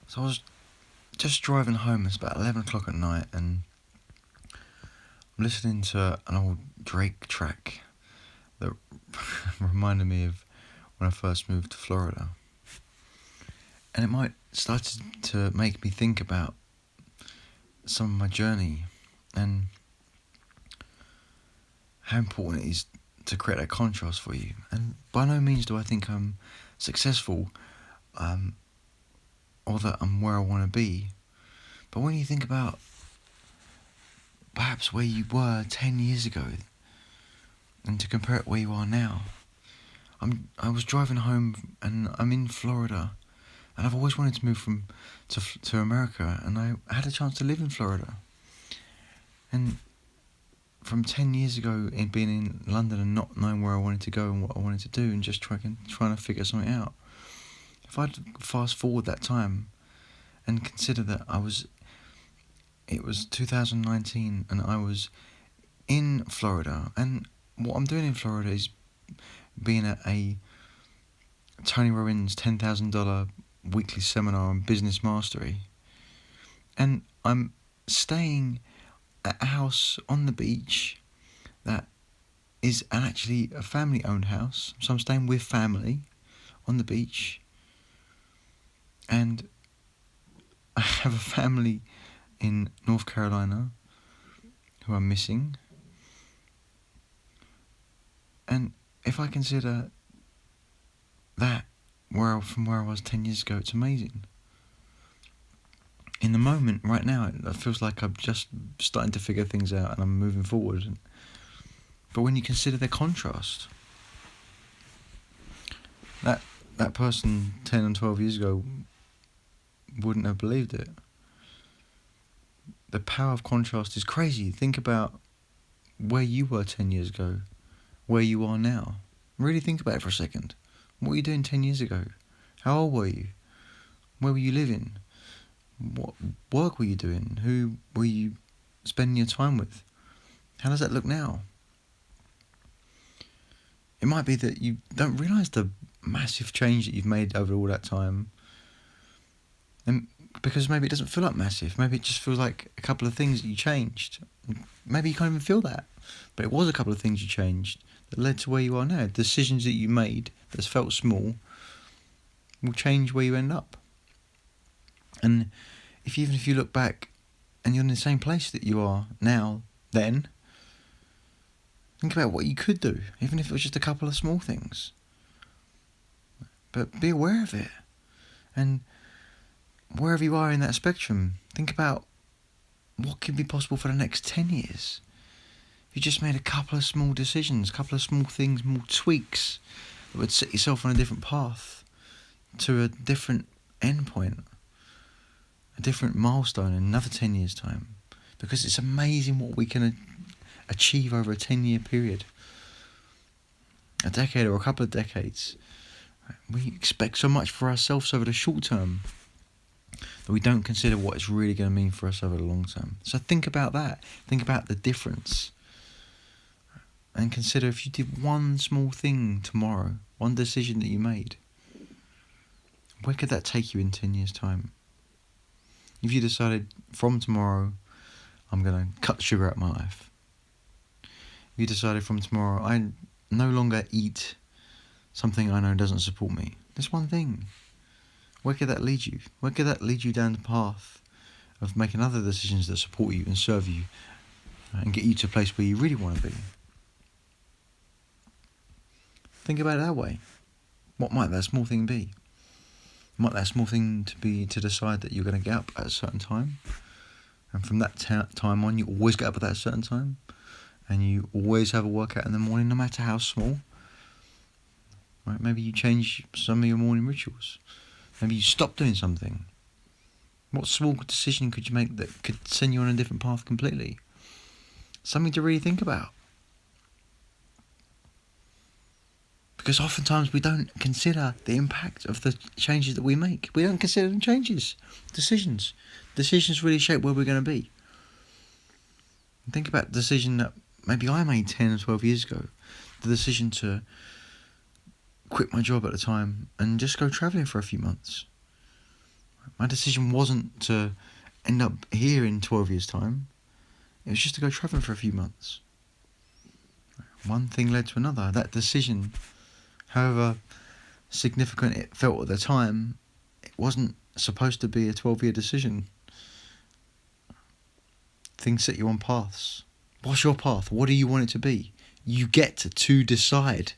So I was just driving home. It's about 11 o'clock at night, and I'm listening to an old Drake track that reminded me of when I first moved to Florida. And it might start to make me think about some of my journey and how important it is to create that contrast for you. And by no means do I think I'm successful or that I'm where I want to be. But when you think about perhaps where you were 10 years ago and to compare it where you are now, I was driving home and I'm in Florida, and I've always wanted to move to America, and I had a chance to live in Florida. And from 10 years ago, in being in London and not knowing where I wanted to go and what I wanted to do, and just trying to figure something out, if I'd fast forward that time and consider that it was 2019 and I was in Florida, and what I'm doing in Florida is being at a Tony Robbins $10,000 weekly seminar on business mastery, and I'm staying at a house on the beach that is actually a family-owned house. So I'm staying with family on the beach, and I have a family in North Carolina who I'm missing. And if I consider that from where I was 10 years ago, it's amazing. In the moment, right now, it feels like I'm just starting to figure things out and I'm moving forward. But when you consider the contrast, that person 10 and 12 years ago wouldn't have believed it. The power of contrast is crazy. Think about where you were 10 years ago, where you are now. Really think about it for a second. What were you doing 10 years ago? How old were you? Where were you living? What work were you doing? Who were you spending your time with? How does that look now? It might be that you don't realise the massive change that you've made over all that time. And because maybe it doesn't feel like massive. Maybe it just feels like a couple of things that you changed. Maybe you can't even feel that. But it was a couple of things you changed that led to where you are now. Decisions that you made that felt small will change where you end up. And even if you look back and you're in the same place that you are now, then, think about what you could do, even if it was just a couple of small things. But be aware of it. And wherever you are in that spectrum, think about what could be possible for the next 10 years. If you just made a couple of small decisions, a couple of small things, more tweaks that would set yourself on a different path to a different endpoint, a different milestone in another 10 years' time. Because it's amazing what we can achieve over a 10-year period, a decade or a couple of decades. We expect so much for ourselves over the short term that we don't consider what it's really going to mean for us over the long term. So think about that. Think about the difference. And consider if you did one small thing tomorrow, one decision that you made, where could that take you in 10 years' time? If you decided from tomorrow, I'm going to cut sugar out of my life. If you decided from tomorrow, I no longer eat something I know doesn't support me. Just one thing. Where could that lead you? Where could that lead you down the path of making other decisions that support you and serve you and get you to a place where you really want to be? Think about it that way. What might that small thing be? Might that small thing be to decide that you're going to get up at a certain time, and from that time on you always get up at that certain time, and you always have a workout in the morning no matter how small? Right? Maybe you change some of your morning rituals. Maybe you stop doing something. What small decision could you make that could send you on a different path completely? Something to really think about. Because oftentimes we don't consider the impact of the changes that we make. We don't consider them changes, decisions. Decisions really shape where we're going to be. And think about the decision that maybe I made 10 or 12 years ago. The decision to quit my job at the time and just go travelling for a few months. My decision wasn't to end up here in 12 years' time. It was just to go travelling for a few months. One thing led to another. That decision, however significant it felt at the time, it wasn't supposed to be a 12-year decision. Things set you on paths. What's your path? What do you want it to be? You get to decide.